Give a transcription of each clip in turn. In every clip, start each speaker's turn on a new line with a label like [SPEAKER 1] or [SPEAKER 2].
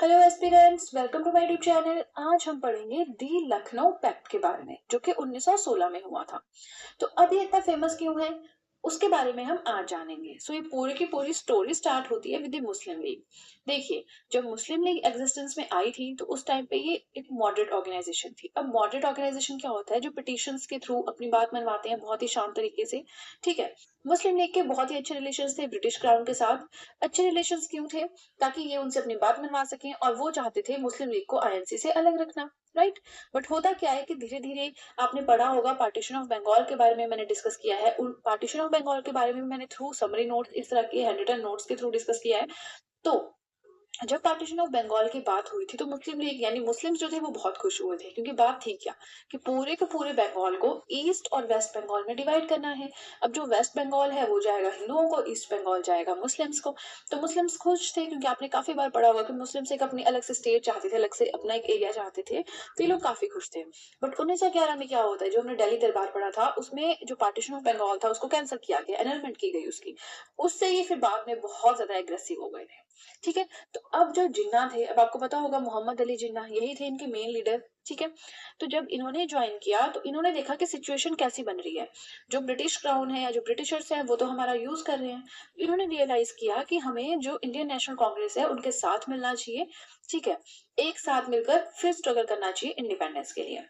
[SPEAKER 1] Hello aspirants, welcome to my YouTube channel. आज हम पढ़ेंगे दी लखनऊ पैक्ट के बारे में, जो कि 1916 में हुआ था। तो अब ये इतना फेमस क्यों है, उसके बारे में हम आज जानेंगे। सो ये पूरी की पूरी स्टोरी स्टार्ट होती है विद द मुस्लिम लीग। देखिए, जब मुस्लिम लीग एग्जिस्टेंस में आई थी तो उस टाइम पे ये एक मॉडरेट ऑर्गेनाइजेशन थी। अब मॉडरेट ऑर्गेनाइजेशन क्या होता है? जो पिटिशंस के थ्रू अपनी बात मनवाते हैं बहुत ही शांत तरीके से। ठीक है। मुस्लिम लीग के बहुत ही अच्छे रिलेशन थे ब्रिटिश क्राउन के साथ। अच्छे रिलेशन क्यों थे? ताकि ये उनसे अपनी बात मनवा सकें, और वो चाहते थे मुस्लिम लीग को आईएनसी से अलग रखना। राइट। बट होता क्या है कि धीरे धीरे आपने पढ़ा होगा, पार्टीशन ऑफ बंगाल के बारे में मैंने डिस्कस किया है। उन पार्टीशन ऑफ बंगाल के बारे में मैंने थ्रू समरी नोट्स, इस तरह के हैंड रिटन नोट्स के थ्रू डिस्कस किया है। तो जब पार्टीशन ऑफ बंगाल की बात हुई थी तो मुस्लिम लीग यानी मुस्लिम्स जो थे वो बहुत खुश हुए थे, क्योंकि बात थी क्या कि पूरे के पूरे बंगाल को ईस्ट और वेस्ट बंगाल में डिवाइड करना है। अब जो वेस्ट बंगाल है वो जाएगा हिंदुओं को, ईस्ट बंगाल जाएगा मुस्लिम्स को। तो मुस्लिम्स खुश थे, क्योंकि आपने काफी बार पढ़ा होगा कि मुस्लिम्स एक अपनी अलग से स्टेट चाहते थे, अलग से अपना एक एरिया चाहते थे। तो ये लोग काफी खुश थे। बट 1911 में क्या होता है, जो हमने दिल्ली दरबार पढ़ा था उसमें जो पार्टीशन ऑफ बंगाल था उसको कैंसिल किया गया, एनलमेंट की गई उसकी। उससे ये फिर बाद में बहुत ज्यादा एग्रेसिव हो गए थे। ठीक है। तो अब जो जिन्ना थे, अब आपको पता होगा मोहम्मद अली जिन्ना यही थे इनके मेन लीडर। ठीक है। तो जब इन्होंने ज्वाइन किया तो इन्होंने देखा कि सिचुएशन कैसी बन रही है। जो ब्रिटिश क्राउन है या जो ब्रिटिशर्स हैं वो तो हमारा यूज कर रहे हैं। इन्होंने रियलाइज किया कि हमें जो इंडियन नेशनल कांग्रेस है उनके साथ मिलना चाहिए। ठीक है। एक साथ मिलकर फिर स्ट्रगल करना चाहिए इंडिपेंडेंस के लिए।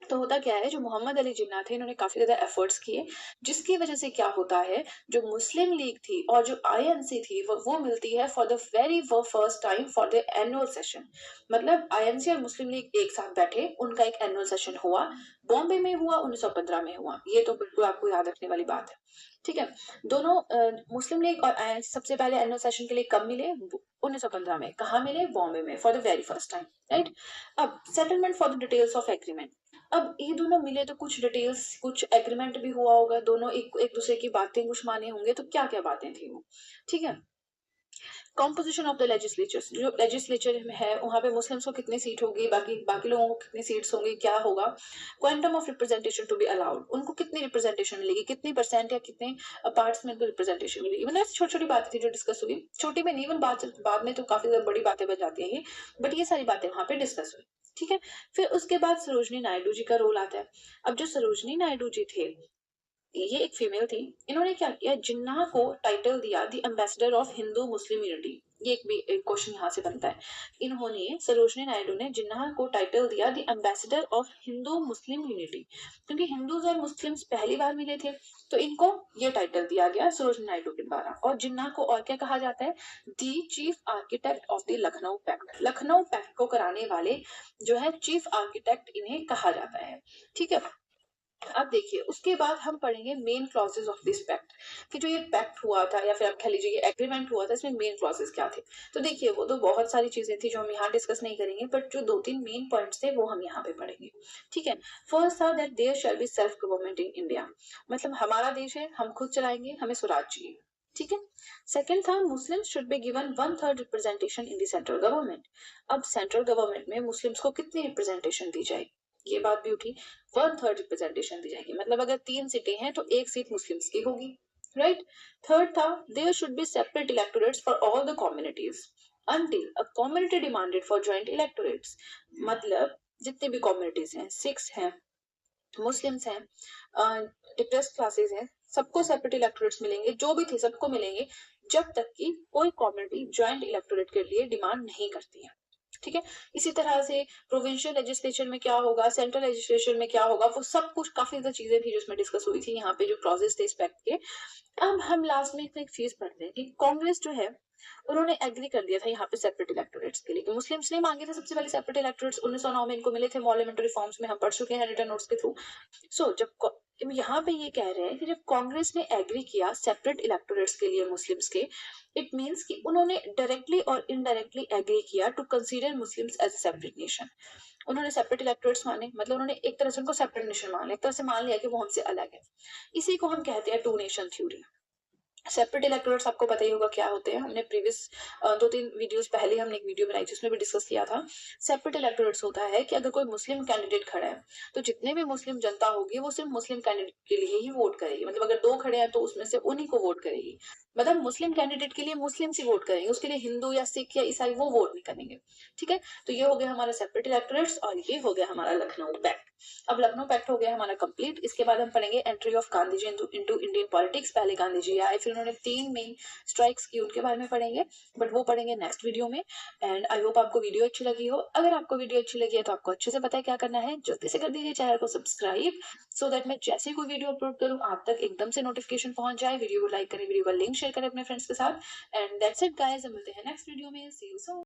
[SPEAKER 1] तो होता क्या है, जो मोहम्मद अली जिन्ना थे इन्होंने काफी ज्यादा एफर्ट्स किए, जिसकी वजह से क्या होता है, जो मुस्लिम लीग थी और जो आईएनसी थी वो मिलती है for the very first time for the annual session. मतलब आईएनसी और मुस्लिम लीग एक साथ बैठे, उनका एक एनुअल सेशन हुआ। बॉम्बे में हुआ, 1915 में हुआ। ये तो बिल्कुल आपको याद रखने वाली बात है। ठीक है। दोनों मुस्लिम लीग और आईएनसी सबसे पहले एनुअल सेशन के लिए कब मिले? 1915 में। कहा मिले? बॉम्बे में, for the very first time. Right. अब settlement for the details of agreement. अब ये दोनों मिले तो कुछ डिटेल्स, कुछ एग्रीमेंट भी हुआ होगा, दोनों एक एक दूसरे की बातें कुछ माने होंगे। तो क्या क्या बातें थी वो? ठीक है। कॉम्पोजिशन ऑफ द लेजिस्लेचर, जो लेजिस्लेचर है वहां पे मुस्लिम्स को कितनी सीट होगी, बाकी बाकी लोगों को कितनी सीट्स होंगी, क्या होगा। Quantum of representation to be allowed, उनको कितनी रिप्रेजेंटेशन मिलेगी, कितनी परसेंट या कितने पार्ट्स में उनको रिप्रेजेंटेशन मिलेगी। मतलब छोटी छोटी बातें थी जो डिस्कस हुई। छोटी में नहीं, इवन बाद में तो काफी ज्यादा बड़ी बातें बन जाती है ये। बट ये सारी बातें वहां पे डिस्कस हुई। ठीक है। फिर उसके बाद सरोजनी नायडू जी का रोल आता है। अब जो सरोजनी नायडू जी थे, ये एक फीमेल थी। इन्होंने क्या किया, जिन्ना को टाइटल दिया the ambassador of Hindu Muslim unity. ये एक भी एक क्वेश्चन यहाँ से बनता है। इन्होंने, सरोजनी नायडू ने जिन्ना को टाइटल दिया the ambassador of Hindu Muslim unity, क्योंकि हिंदूज और मुस्लिम्स पहली बार मिले थे। तो इनको ये टाइटल दिया गया सरोजनी नायडू के द्वारा। और जिन्ना को और क्या कहा जाता है? The chief architect of the Lucknow pact. Lucknow pact को कराने वाले जो है चीफ आर्किटेक्ट इन्हें कहा जाता है। ठीक है। अब देखिए, उसके बाद हम पढ़ेंगे main clauses of this pact, कि जो ये पैक्ट हुआ था या फिर आप कह लीजिए ये एग्रीमेंट हुआ था, इसमें मेन क्लॉजेस क्या थे। तो देखिए, वो तो बहुत सारी चीजें थी जो हम यहाँ डिस्कस नहीं करेंगे, बट जो दो तीन मेन पॉइंट्स थे वो हम यहाँ पे पढ़ेंगे। ठीक है। फर्स्ट था that there shall be self government in India, मतलब हमारा देश है, हम खुद चलाएंगे, हमें स्वराज चाहिए। ठीक है। सेकंड था मुस्लिम should be given 1/3 representation in the central government. अब सेंट्रल गवर्नमेंट में मुस्लिम्स को कितनी रिप्रेजेंटेशन दी जाए, ये बात भी उठी। 1/3 रिप्रेजेंटेशन दी जाएगी, मतलब अगर 3 सीटें हैं तो एक सीट मुस्लिम्स की होगी। राइट। थर्ड था there should be separate electorates for all the communities until a community demanded for joint electorates। मतलब जितने भी कम्युनिटीज हैं, सिख्स हैं, मुस्लिम्स हैं, डिप्रेस्ड क्लासेस हैं, सबको सेपरेट इलेक्टोरेट्स मिलेंगे, जो भी थे सबको मिलेंगे, जब तक कि कोई कम्युनिटी ज्वाइंट इलेक्टोरेट के लिए डिमांड नहीं करती है। ठीक है। इसी तरह से प्रोविंशियल लेजिस्लेचर में क्या होगा, सेंट्रल लेजिस्लेचर में क्या होगा, वो सब कुछ काफी ज्यादा चीजें थी जो उसमें डिस्कस हुई थी, यहाँ पे जो क्लॉजेस थे इस पैक्ट के। अब हम लास्ट में एक चीज पढ़ते हैं कि कांग्रेस जो है उन्होंने एग्री कर दिया था यहाँ पे सेपरेट इलेक्टोरेट्स के लिए, कि मुस्लिम्स ने मांगे थे सबसे पहले सेपरेट इलेक्टोरेट्स, 1909 में इनको मिले थे पार्लियामेंट्री रिफॉर्म्स में, हम पढ़ चुके हैं रिटर्न नोट्स के थ्रू। सो जब यहाँ पे ये कह रहे हैं कि जब कांग्रेस ने एग्री किया सेपरेट इलेक्टोरेट्स के लिए मुस्लिम्स के, इट मींस कि उन्होंने डायरेक्टली और इनडायरेक्टली एग्री किया to consider Muslims as separate nation. उन्होंने सेपरेट इलेक्टोरेट्स माने, मतलब उन्होंने एक तरह से उनको सेपरेट नेशन मान लिया, एक तरह से मान लिया कि वो हमसे अलग है। इसी को हम कहते हैं two nation theory. Separate electorates आपको पता ही होगा क्या होते हैं, हमने प्रीवियस 2-3 वीडियोस पहले हमने एक वीडियो बनाई थी, उसमें भी डिस्कस किया था। सेपरेट इलेक्टोरेट्स होता है कि अगर कोई मुस्लिम कैंडिडेट खड़ा है, तो जितने भी मुस्लिम जनता होगी वो सिर्फ मुस्लिम कैंडिडेट के लिए ही वोट करेगी। मतलब अगर 2 खड़े हैं तो उसमें से उन्हीं को वोट करेगी। मतलब मुस्लिम कैंडिडेट के लिए मुस्लिम्स ही वोट करेंगे, उसके लिए हिंदू या सिख या ईसाई वो वोट नहीं करेंगे। ठीक है? तो ये हो गया हमारा सेपरेट इलेक्टोरेट्स और ये हो गया हमारा लखनऊ पैक्ट। अब लखनऊ पैक्ट हो गया हमारा कंप्लीट। इसके बाद हम पढ़ेंगे entry of Gandhi ji into Indian politics. पहले गांधी जी आए, फिर उन्होंने 3 मेन स्ट्राइक्स की, उनके बारे में पढ़ेंगे, बट वो पढ़ेंगे नेक्स्ट वीडियो में। एंड आई होप आपको वीडियो अच्छी लगी हो। अगर आपको वीडियो अच्छी लगी है तो आपको अच्छे से पता है क्या करना है, जल्दी से कर दीजिए चैनल को सब्सक्राइब, सो दैट मैं जैसे ही कोई वीडियो अपलोड करूँ आप तक एकदम से नोटिफिकेशन पहुंच जाए। वीडियो को लाइक करें, वीडियो का लिंक शेयर करें अपने फ्रेंड्स के साथ। एंड दैट्स इट गाइस, मिलते हैं नेक्स्ट वीडियो में। सी यू सून।